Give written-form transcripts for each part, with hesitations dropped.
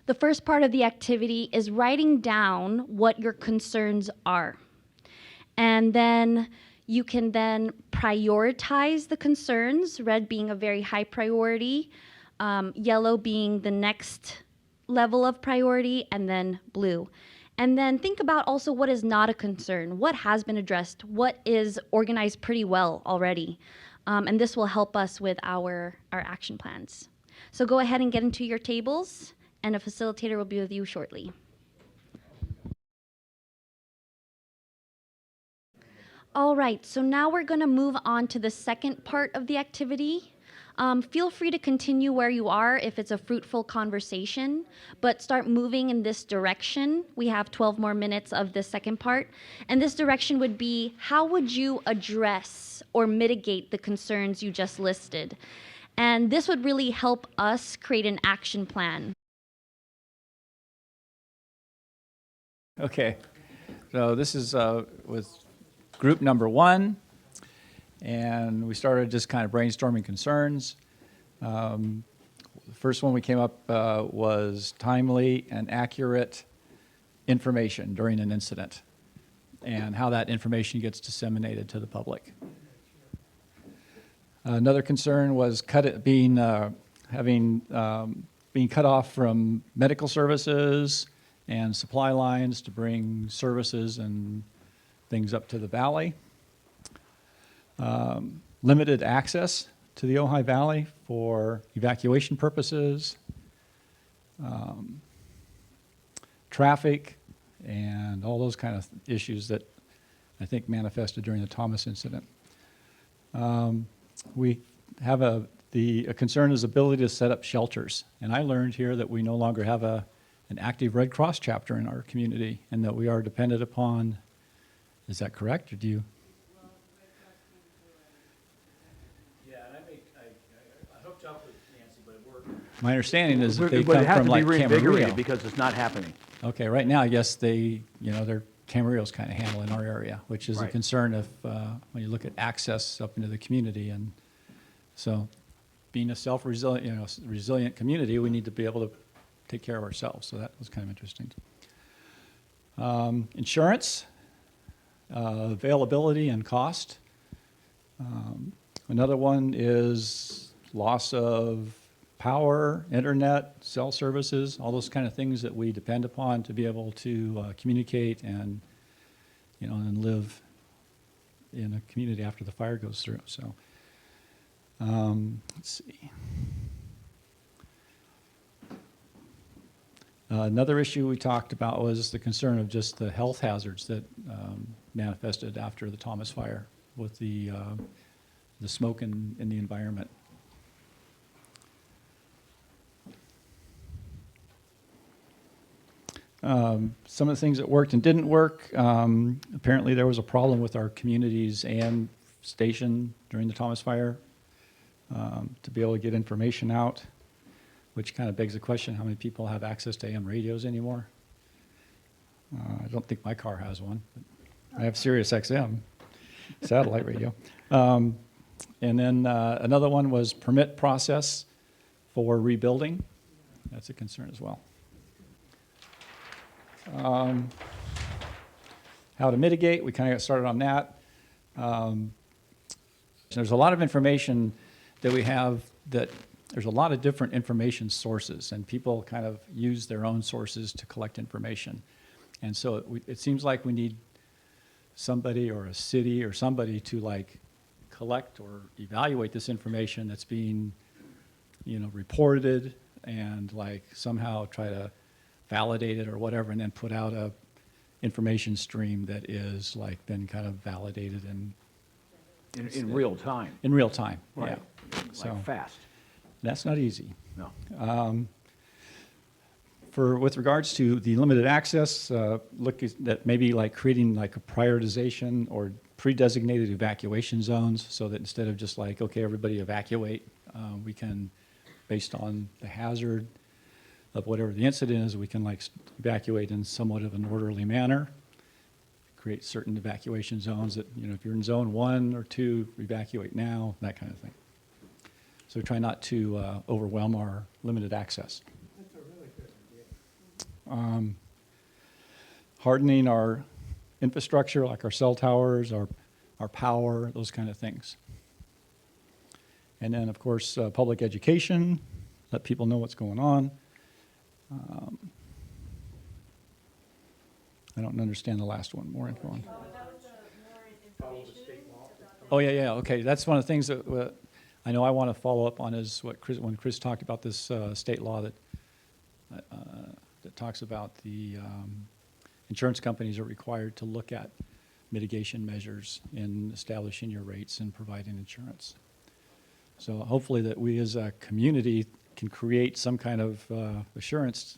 The first part of the activity is writing down what your concerns are. And then you can then prioritize the concerns, red being a very high priority, yellow being the next level of priority, and then blue. And then think about also what is not a concern, what has been addressed, what is organized pretty well already. And this will help us with our action plans. So go ahead and get into your tables, and a facilitator will be with you shortly. All right, so now we're going to move on to the second part of the activity. Feel free to continue where you are if it's a fruitful conversation, but start moving in this direction. We have 12 more minutes of the second part. And this direction would be, how would you address or mitigate the concerns you just listed? And this would really help us create an action plan. Okay, so this is with group number 1, and we started just kind of brainstorming concerns. The first one we came up was timely and accurate information during an incident and how that information gets disseminated to the public. Another concern was being cut off from medical services and supply lines to bring services and things up to the valley. Limited access to the Ojai Valley for evacuation purposes, traffic, and all those kind of issues that I think manifested during the Thomas incident. We have a concern is ability to set up shelters. And I learned here that we no longer have an active Red Cross chapter in our community, and that we are dependent upon. Is that correct, or do you? Yeah, and I hooked up with Nancy, but it worked. My understanding is that they But come it has from to like be reinvigorated Camarillo. because it's not happening. Okay, right now I guess they're Camarillo's kind of handling our area, which is a Right. concern if when you look at access up into the community. And so, being a self-resilient, resilient community, we need to be able to take care of ourselves. So that was kind of interesting. Insurance. Availability and cost. Another one is loss of power, internet, cell services, all those kind of things that we depend upon to be able to communicate and, and live in a community after the fire goes through. So, let's see. Another issue we talked about was the concern of just the health hazards that manifested after the Thomas fire with the smoke in the environment. Some of the things that worked and didn't work. Apparently there was a problem with our community's AM station during the Thomas fire to be able to get information out, which kind of begs the question, how many people have access to AM radios anymore? I don't think my car has one. But I have Sirius XM, satellite radio. And then another one was permit process for rebuilding. That's a concern as well. How to mitigate, we kind of got started on that. There's a lot of information that we have that there's a lot of different information sources, and people kind of use their own sources to collect information. And so it seems like we need somebody or a city or somebody to like collect or evaluate this information that's being, reported, and like somehow try to validate it or whatever, and then put out a information stream that is like been kind of validated and In real time. in real time. Right. Yeah. So Like fast. that's not easy. No. With regards to the limited access, look at maybe like creating like a prioritization or pre-designated evacuation zones, so that instead of just like, okay, everybody evacuate, we can, based on the hazard of whatever the incident is, we can like evacuate in somewhat of an orderly manner, create certain evacuation zones that, if you're in zone 1 or 2, evacuate now, that kind of thing. So try not to overwhelm our limited access. That's a really good idea. hardening our infrastructure, like our cell towers, our power, those kind of things. And then, of course, public education, let people know what's going on. I don't understand the last one, more info on. Follow the state law. Oh, yeah, okay. That's one of the things that I know I want to follow up on is when Chris talked about this state law that talks about the insurance companies are required to look at mitigation measures in establishing your rates and providing insurance. So hopefully that we as a community can create some kind of assurance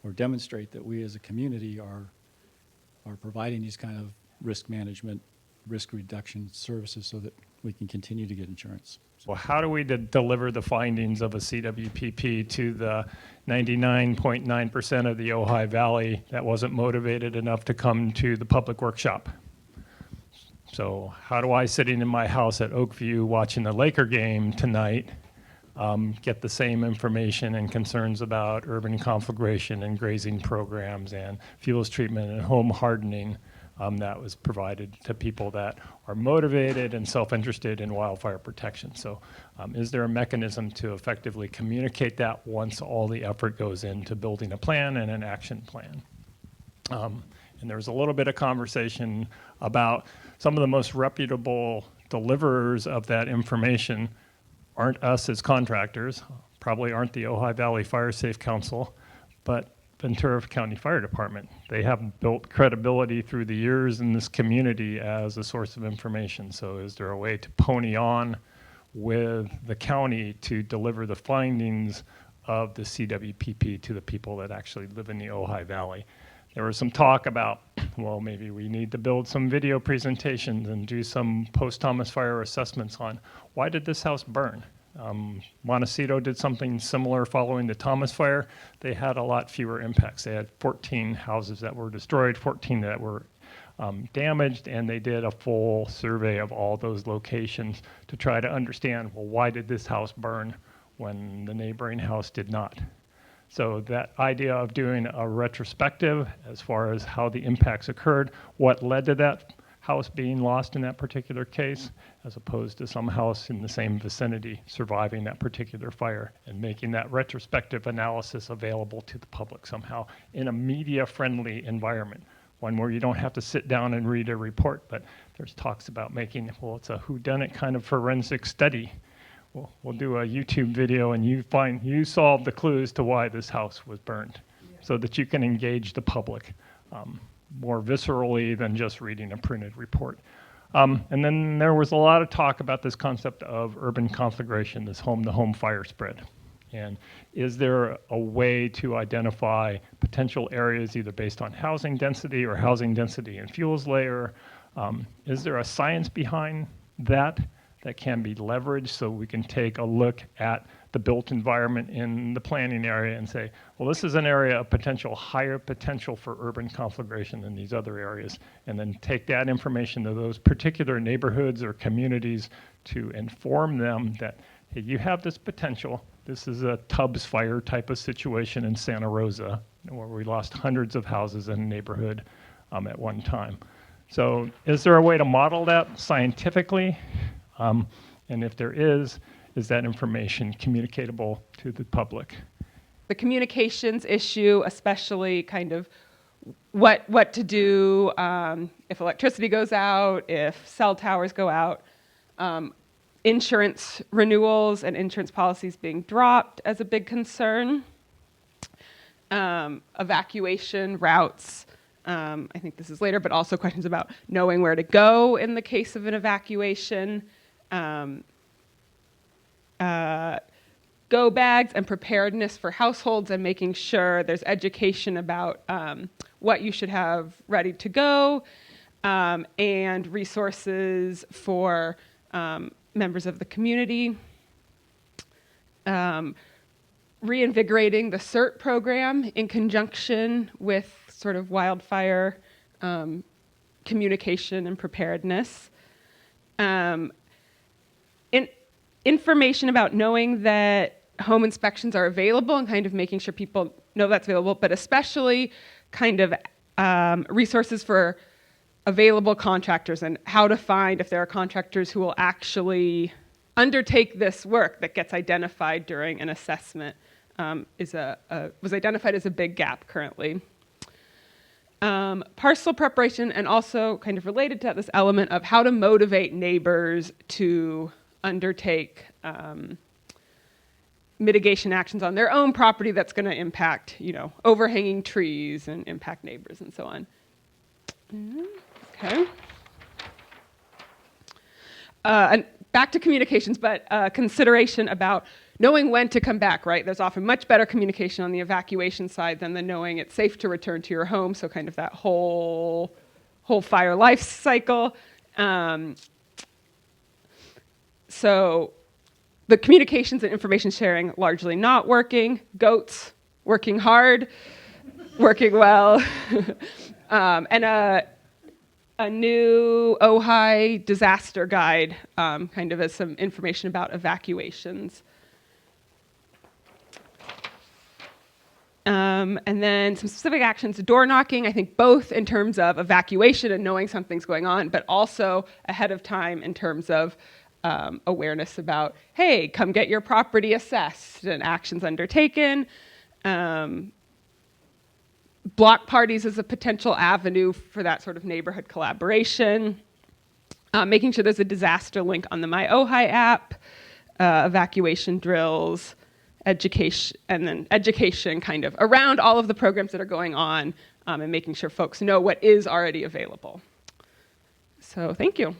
or demonstrate that we as a community are providing these kind of risk management, risk reduction services so that we can continue to get insurance. Well, how do we deliver the findings of a CWPP to the 99.9% of the Ojai Valley that wasn't motivated enough to come to the public workshop? So how do I, sitting in my house at Oakview watching the Laker game tonight, get the same information and concerns about urban conflagration and grazing programs and fuels treatment and home hardening that was provided to people that are motivated and self-interested in wildfire protection? So is there a mechanism to effectively communicate that once all the effort goes into building a plan and an action plan? And there was a little bit of conversation about some of the most reputable deliverers of that information aren't us as contractors, probably aren't the Ojai Valley Fire Safe Council, but Ventura County Fire Department. They have built credibility through the years in this community as a source of information. So is there a way to pony on with the county to deliver the findings of the CWPP to the people that actually live in the Ojai Valley? There was some talk about, well, maybe we need to build some video presentations and do some post-Thomas fire assessments on why did this house burn? Montecito did something similar following the Thomas fire. They had a lot fewer impacts. They had 14 houses that were destroyed, 14 that were damaged, and they did a full survey of all those locations to try to understand, well, why did this house burn when the neighboring house did not? So that idea of doing a retrospective as far as how the impacts occurred, what led to that house being lost in that particular case, as opposed to some house in the same vicinity surviving that particular fire, and making that retrospective analysis available to the public somehow in a media-friendly environment, one where you don't have to sit down and read a report, but there's talks about making, well, it's a whodunit kind of forensic study. We'll do a YouTube video and you solve the clues to why this house was burned, so that you can engage the public more viscerally than just reading a printed report. And then there was a lot of talk about this concept of urban conflagration, this home-to-home fire spread. And is there a way to identify potential areas either based on housing density or housing density and fuels layer? Is there a science behind that can be leveraged so we can take a look at the built environment in the planning area and say, well, this is an area of potential, higher potential for urban conflagration than these other areas, and then take that information to those particular neighborhoods or communities to inform them that, hey, you have this potential. This is a Tubbs fire type of situation in Santa Rosa, where we lost hundreds of houses in a neighborhood at one time. So is there a way to model that scientifically? And if there is that information communicatable to the public? The communications issue, especially kind of what to do if electricity goes out, if cell towers go out, insurance renewals and insurance policies being dropped as a big concern, evacuation routes. I think this is later, but also questions about knowing where to go in the case of an evacuation. Go bags and preparedness for households, and making sure there's education about what you should have ready to go, and resources for members of the community. Reinvigorating the CERT program in conjunction with sort of wildfire communication and preparedness. Information about knowing that home inspections are available and kind of making sure people know that's available, but especially kind of resources for available contractors and how to find if there are contractors who will actually undertake this work that gets identified during an assessment was identified as a big gap currently. Parcel preparation, and also kind of related to that, this element of how to motivate neighbors to undertake mitigation actions on their own property that's going to impact, overhanging trees and impact neighbors and so on. Okay. And back to communications, but consideration about knowing when to come back, right? There's often much better communication on the evacuation side than the knowing it's safe to return to your home, so kind of that whole fire life cycle. So the communications and information sharing largely not working. Goats working hard, working well. And a new Ojai disaster guide, kind of as some information about evacuations. And then some specific actions, door knocking, I think both in terms of evacuation and knowing something's going on, but also ahead of time in terms of awareness about, hey, come get your property assessed and actions undertaken. Block parties as a potential avenue for that sort of neighborhood collaboration. Making sure there's a disaster link on the My Ojai app, evacuation drills, education, and then education kind of around all of the programs that are going on, and making sure folks know what is already available. So thank you.